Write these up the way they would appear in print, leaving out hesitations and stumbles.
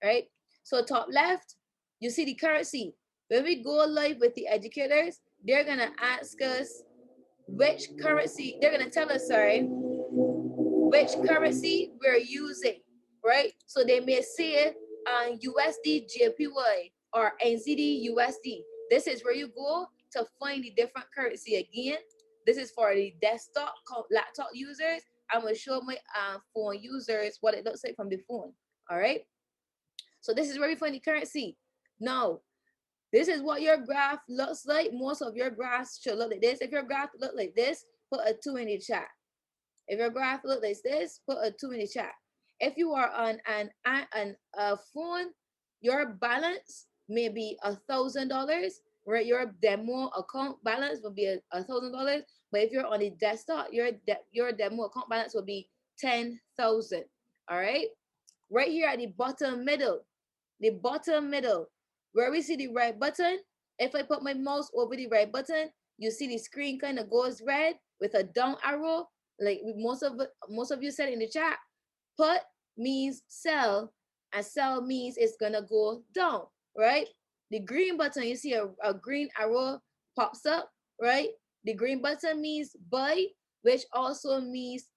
right? So top left, you see the currency. When we go live with the educators, they're gonna ask us which currency, they're gonna tell us, sorry, which currency we're using, right? So they may say USD JPY or NZD USD. This is where you go to find the different currency again. This is for the desktop laptop users. I'm gonna show my phone users what it looks like from the phone. All right. So this is where we find the currency. Now, this is what your graph looks like. Most of your graphs should look like this. If your graph look like this, put a 2 in the chat. If your graph look like this, put a 2 in the chat. If you are on a phone, your balance may be $1,000, right? Your demo account balance will be $1,000. But if you're on the desktop, your demo account balance will be 10,000. All right. Right here at the bottom middle, where we see the right button. If I put my mouse over the right button, you see the screen kind of goes red with a down arrow. Like most of you said in the chat, put means sell, and sell means it's gonna go down, right? The green button, you see a green arrow pops up, right? The green button means buy, which also means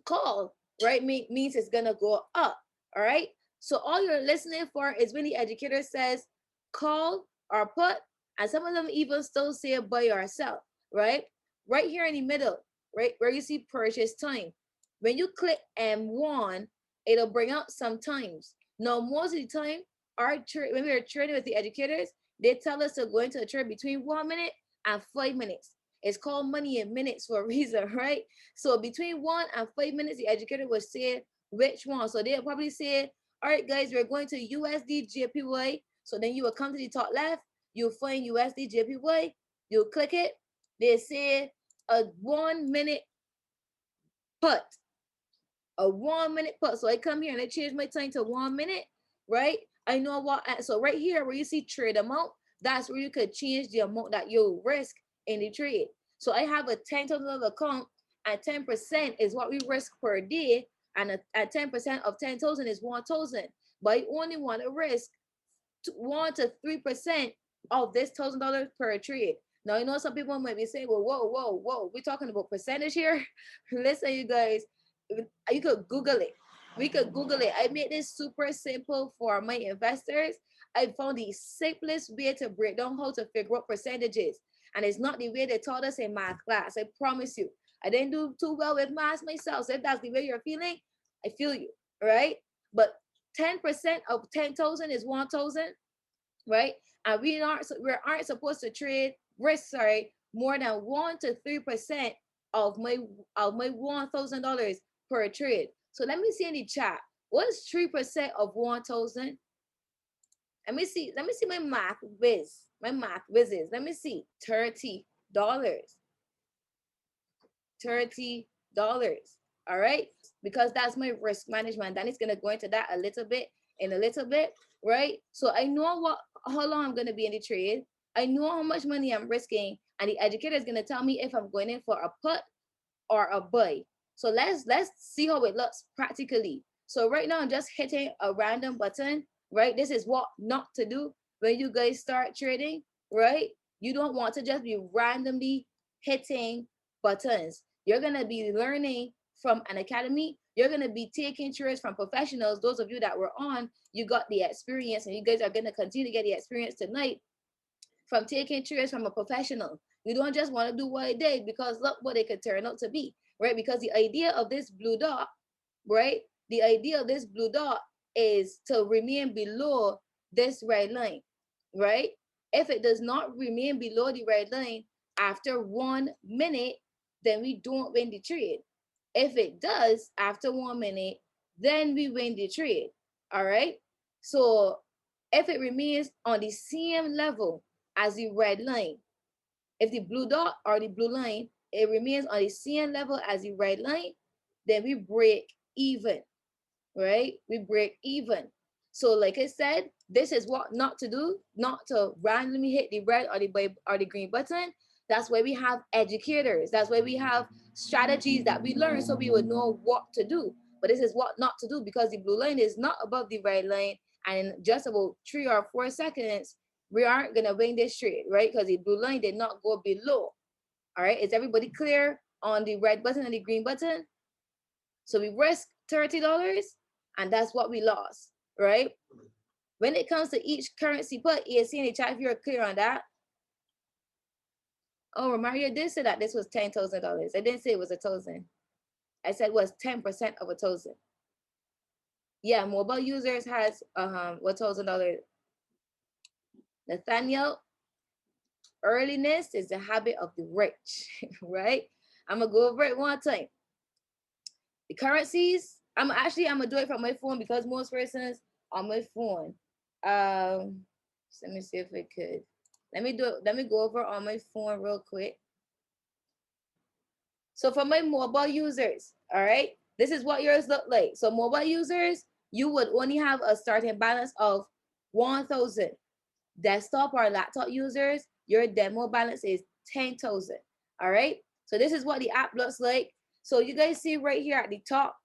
call, right? Means it's gonna go up, all right? So all you're listening for is when the educator says call or put, and some of them even still say buy or sell, right? Right here in the middle, right where you see purchase time. When you click M1, it'll bring out some times. Now, most of the time, when we are trading with the educators, they tell us to go into a trade between 1 minute and 5 minutes. It's called money in minutes for a reason, right? So between 1 and 5 minutes, the educator will say which one. So they'll probably say, all right, guys, we're going to USD JPY. So then you will come to the top left, you'll find USD JPY, you'll click it. They say a 1 minute put, a 1 minute put. So I come here and I change my time to 1 minute, right? I know what, so right here where you see trade amount, that's where you could change the amount that you risk in the trade. So I have a $10,000 account, and 10% is what we risk per day, and at 10% of 10,000 is 1,000. But I only want to risk 1 to 3% of this $1,000 per trade. Now, I know some people might be saying, well, whoa, we're talking about percentage here. Listen, you guys, you could Google it. We could Google it. I made this super simple for my investors. I found the simplest way to break down how to figure out percentages. And it's not the way they taught us in math class. I promise you. I didn't do too well with math myself. So if that's the way you're feeling, I feel you, right? But 10% of 10,000 is 1,000, right? And we aren't supposed to trade risk, more than 1 to 3% of my $1,000 per trade. So let me see in the chat. What's 3% of 1,000? Let me see my math whiz. My math whizzes. Let me see. $30. $30. All right. Because that's my risk management. Danny's gonna go into that in a little bit, right? So I know how long I'm gonna be in the trade. I know how much money I'm risking, and the educator is gonna tell me if I'm going in for a put or a buy. So let's see how it looks practically. So right now I'm just hitting a random button, right? This is what not to do when you guys start trading, right? You don't want to just be randomly hitting buttons. You're gonna be learning from an academy. You're gonna be taking trades from professionals. Those of you that were on, you got the experience, and you guys are gonna continue to get the experience tonight from taking trades from a professional. You don't just want to do what I did, because look what it could turn out to be, right? Because the idea of this blue dot, right? The idea of this blue dot is to remain below this red line, right? If it does not remain below the red line after 1 minute, then we don't win the trade. If it does after 1 minute, then we win the trade. All right. So if it remains on the same level as the red line, if the blue dot or the blue line, it remains on the same level as the red line, then we break even, right? We break even. So like I said, this is what not to do, not to randomly hit the red or the green button. That's why we have educators. That's why we have strategies that we learn, so we would know what to do. But this is what not to do, because the blue line is not above the red line. And in just about 3 or 4 seconds, we aren't going to win this trade, right? Because the blue line did not go below. All right. Is everybody clear on the red button and the green button? So we risk $30 and that's what we lost, right? When it comes to each currency put, ESC in the chat if you're clear on that. Oh, Mario did say that this was $10,000. I didn't say it was 1,000. I said it was 10% of 1,000. Yeah, mobile users has $1,000. Nathaniel, earliness is the habit of the rich, right? I'm gonna go over it one time. The currencies, I'm gonna do it from my phone because most persons on my phone. Let me see if I could. Let me go over on my phone real quick. So for my mobile users, all right, this is what yours look like. So mobile users, you would only have a starting balance of 1,000. Desktop or laptop users, your demo balance is 10,000. All right. So this is what the app looks like. So you guys see right here at the top,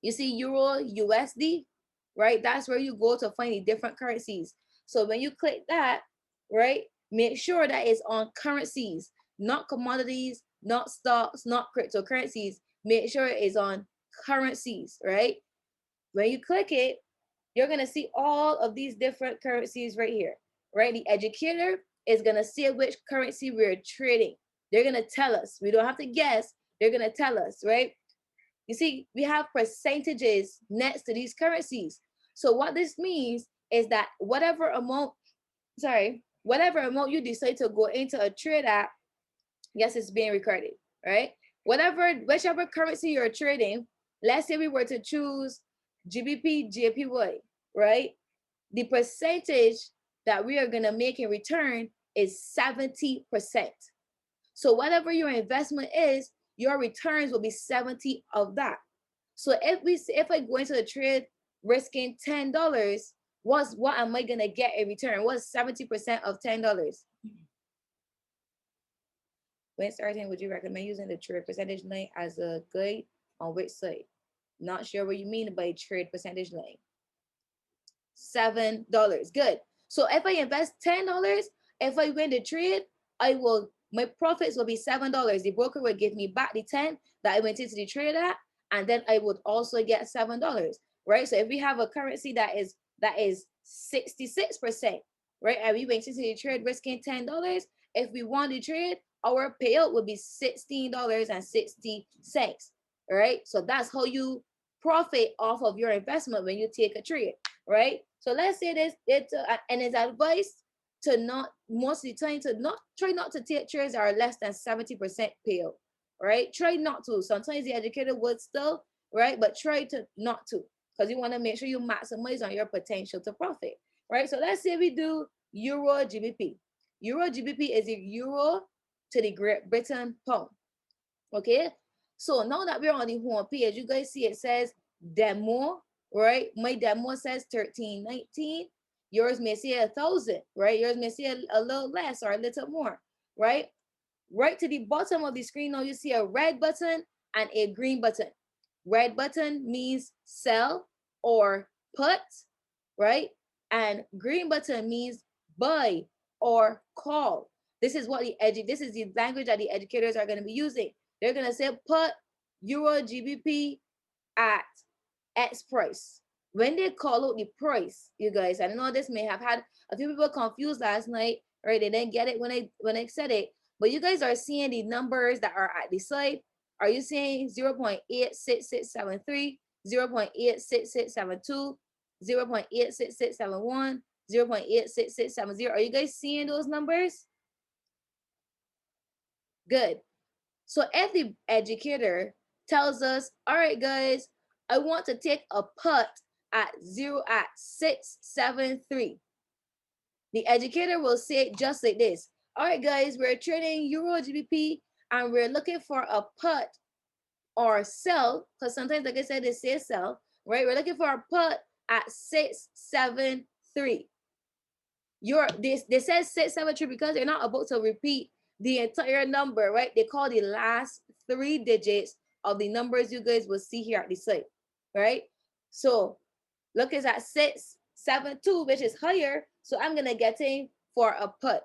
you see Euro, USD, right? That's where you go to find the different currencies. So when you click that, right, make sure that it's on currencies, not commodities, not stocks, not cryptocurrencies. Make sure it is on currencies, right? When you click it, you're going to see all of these different currencies right here, right? The educator is going to see which currency we're trading. They're going to tell us. We don't have to guess. They're going to tell us, right? You see, we have percentages next to these currencies. So what this means is that whatever amount you decide to go into a trade at, yes, it's being recorded, right? Whichever currency you're trading, let's say we were to choose GBP, JPY, right? The percentage that we are going to make in return is 70%. So whatever your investment is, your returns will be 70 of that. So if I go into the trade risking $10, what am I gonna get in return? What's 70% of $10? When starting, would you recommend using the trade percentage line as a guide on which site? Not sure what you mean by trade percentage line. $7. Good. So if I invest $10, if I win the trade, my profits will be $7. The broker will give me back the 10 that I went into the trade at, and then I would also get $7, right? So if we have a currency that is 66%, right, and we went into the trade risking $10, if we won the trade, our payout would be $16.60, right? So that's how you profit off of your investment when you take a trade, right? So let's say this, and it's advice to not, most of the time, to not try not to take trades that are less than 70% payout, right? Try not to. Sometimes the educator would still, right? But try to not to, because you want to make sure you maximize on your potential to profit, right? So let's say we do Euro GBP. Euro GBP is a euro to the Great Britain pound, okay? So now that we're on the home page, you guys see it says demo, right? My demo says 1319. Yours may say 1,000, right? Yours may say a little less or a little more, right? Right to the bottom of the screen now you see a red button and a green button. Red button means sell or put, right? And green button means buy or call. This is the language that the educators are going to be using. They're going to say put Euro GBP at X price. When they call out the price, you guys, I know this may have had a few people confused last night, right? They didn't get it when I said it, but you guys are seeing the numbers that are at the side. Are you seeing 0.86673, 0.86672, 0.86671, 0.86670? Are you guys seeing those numbers? Good. So if the educator tells us, all right, guys, I want to take a put at 673. The educator will say it just like this. All right, guys, we're trading Euro GBP and we're looking for a put or sell, because sometimes, like I said, they say sell, right? We're looking for a put at 673. They said 673 because they're not about to repeat the entire number, right? They call the last 3 digits of the numbers you guys will see here at the site, right? So look, is at 672, which is higher. So I'm gonna get in for a put,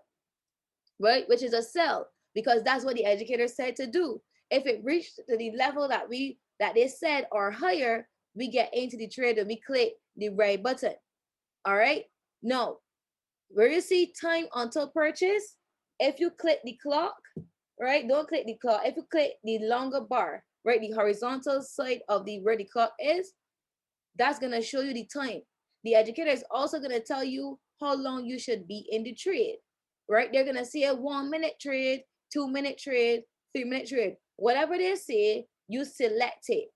right? Which is a sell, because that's what the educator said to do. If it reached to the level that they said or higher, we get into the trade and we click the right button. All right. Now, where you see time until purchase, if you click the clock, right? Don't click the clock. If you click the longer bar, right, the horizontal side of the where the clock is, that's gonna show you the time. The educator is also gonna tell you how long you should be in the trade, right? They're gonna say a 1 minute trade, 2 minute trade, 3 minute trade. Whatever they say, you select it,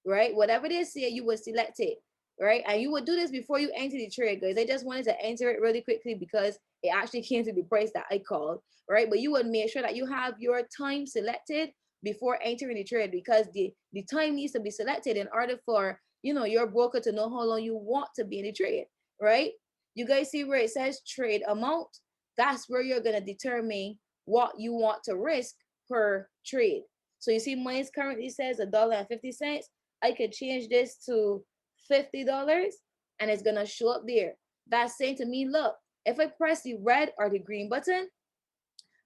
right? Whatever they say, you will select it, right? And you would do this before you enter the trade, guys. I just wanted to enter it really quickly because it actually came to the price that I called, right? But you would make sure that you have your time selected before entering the trade, because the time needs to be selected in order for your broker to know how long you want to be in the trade, right? You guys see where it says trade amount? That's where you're gonna determine what you want to risk per trade. So you see mine currently says $1.50. I could change this to $50 and it's gonna show up there. That's saying to me, look, if I press the red or the green button,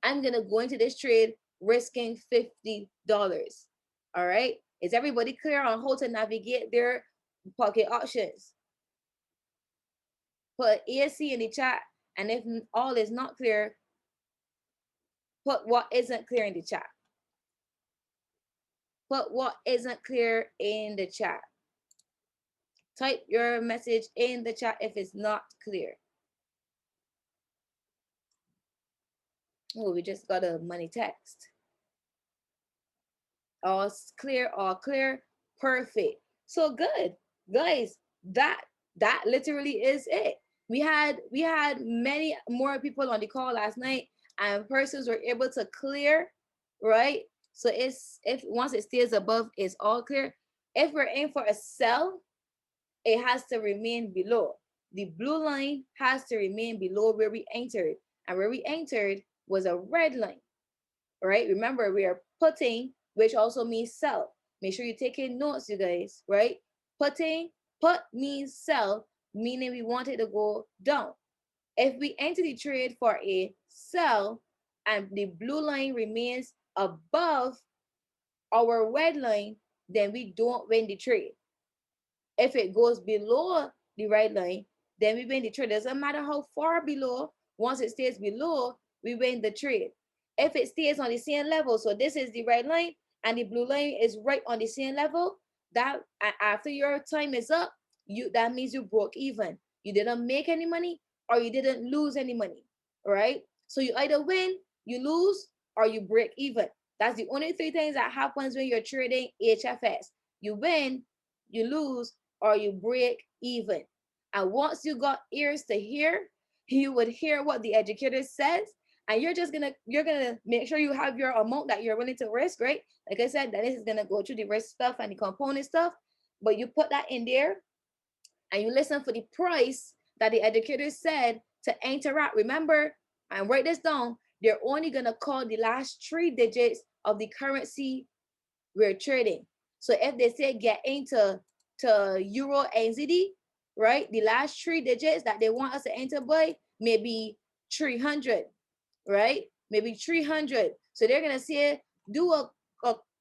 I'm gonna go into this trade risking $50. All right. Is everybody clear on how to navigate their pocket options? Put ESC in the chat, and if all is not clear, put what isn't clear in the chat. Put what isn't clear in the chat. Type your message in the chat if it's not clear. Oh, we just got a money text. All clear, all clear. Perfect. So good. Guys, that literally is it. We had many more people on the call last night, and persons were able to clear, right? So it's, if once it stays above, it's all clear. If we're in for a sell, it has to remain below. The blue line has to remain below where we entered, and where we entered was a red line, right? Remember, we are putting, which also means sell. Make sure you're taking notes, you guys, right? Put means sell, meaning we want it to go down. If we enter the trade for a sell and the blue line remains above our red line, then we don't win the trade. If it goes below the red line, then we win the trade. Doesn't matter how far below, once it stays below, we win the trade. If it stays on the same level, so this is the red line and the blue line is right on the same level, that after your time is up, that means you broke even. You didn't make any money or you didn't lose any money. All right. So you either win, you lose, or you break even. That's the only three things that happens when you're trading HFS. You win, you lose, or you break even. And once you got ears to hear, you would hear what the educator says, and you're gonna make sure you have your amount that you're willing to risk, right? Like I said, that is gonna go through the risk stuff and the component stuff, but you put that in there and you listen for the price that the educator said to interact. Remember, and write this down, they're only gonna call the last 3 digits of the currency we're trading. So if they say get into Euro NZD, right? The last 3 digits that they want us to enter by maybe 300, right? Maybe 300. So they're gonna say do a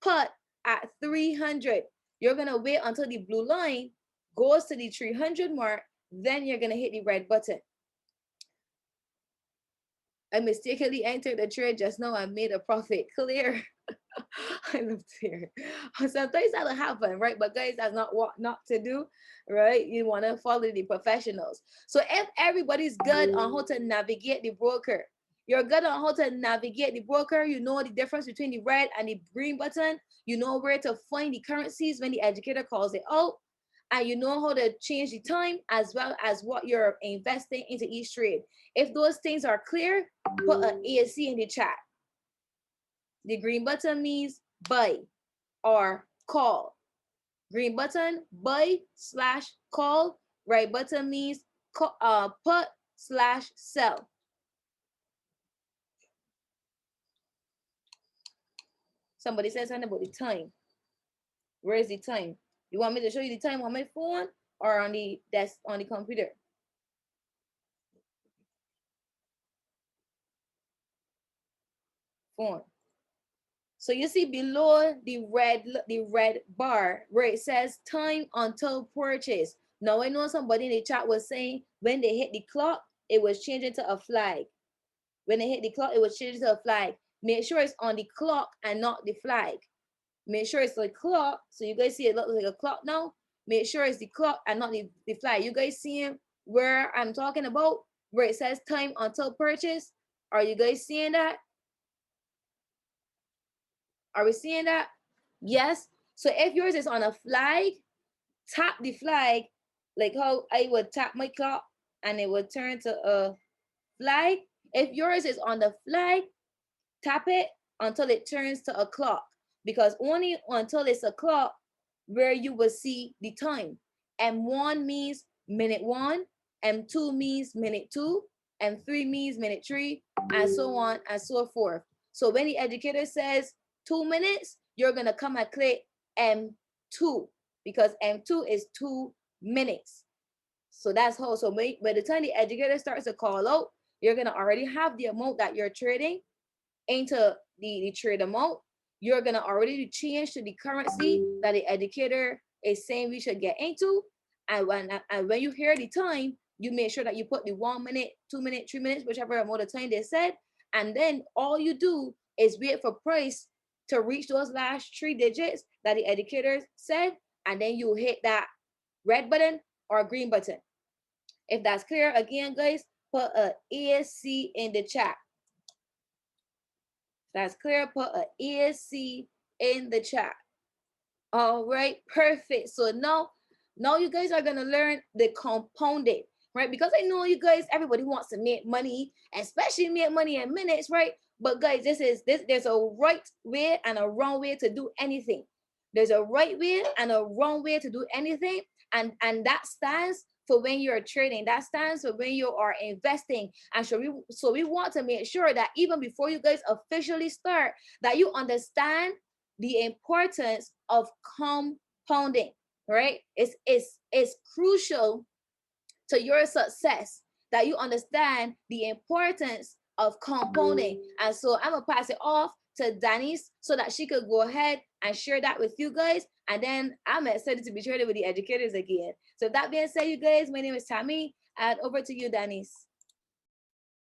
cut at 300. You're gonna wait until the blue line goes to the 300 mark, then you're gonna hit the red button. I mistakenly entered the trade just now and made a profit. Clear. I love to hear it. Sometimes that'll happen, right? But guys, that's not what not to do, right? You want to follow the professionals. So if everybody's good on how to navigate the broker, you're good on how to navigate the broker, you know the difference between the red and the green button, you know where to find the currencies when the educator calls it out, and you know how to change the time as well as what you're investing into each trade. If those things are clear, put an ASC in the chat. The green button means buy or call. Green button, buy/call. Right button means put/sell. Somebody says something about the time. Where is the time? You want me to show you the time on my phone or on the desk on the computer? Phone. So you see below the red bar where it says time until purchase. Now I know somebody in the chat was saying when they hit the clock, it was changing to a flag. When they hit the clock, it was changing to a flag. Make sure it's on the clock and not the flag. Make sure it's the clock. So you guys see it looks like a clock now. Make sure it's the clock and not the flag. You guys seeing where I'm talking about? Where it says time until purchase? Are you guys seeing that? Are we seeing that? Yes. So if yours is on a flag, tap the flag like how I would tap my clock and it would turn to a flag. If yours is on the flag, tap it until it turns to a clock, because only until it's a clock where you will see the time. M1 means minute one, M2 means minute two, M3 means minute three, and so on and so forth. So when the educator says 2 minutes, you're gonna come and click M2 because M2 is 2 minutes. So that's how. So by the time the educator starts to call out, you're gonna already have the amount that you're trading into the trade amount. You're gonna already change to the currency that the educator is saying we should get into. And when you hear the time, you make sure that you put the 1 minute, 2 minute, 3 minutes, whichever amount of time they said. And then all you do is wait for price to reach those last 3 digits that the educator said, and then you hit that red button or green button. If that's clear, again, guys, put a ESC in the chat. That's clear. Put a ESC in the chat. All right, perfect. So now you guys are gonna learn the compounding, right? Because I know you guys, everybody wants to make money, especially make money in minutes, right? But guys, there's a right way and a wrong way to do anything. There's a right way and a wrong way to do anything, and that stands for when you're trading. That stands for when you are investing. And so we want to make sure that even before you guys officially start, that you understand the importance of compounding, right? It's crucial to your success that you understand the importance of compounding. And so I'm gonna pass it off to Denise so that she could go ahead and share that with you guys. And then I'm excited to be sharing with the educators again. So that being said, you guys, my name is Tammy, and over to you, Denise.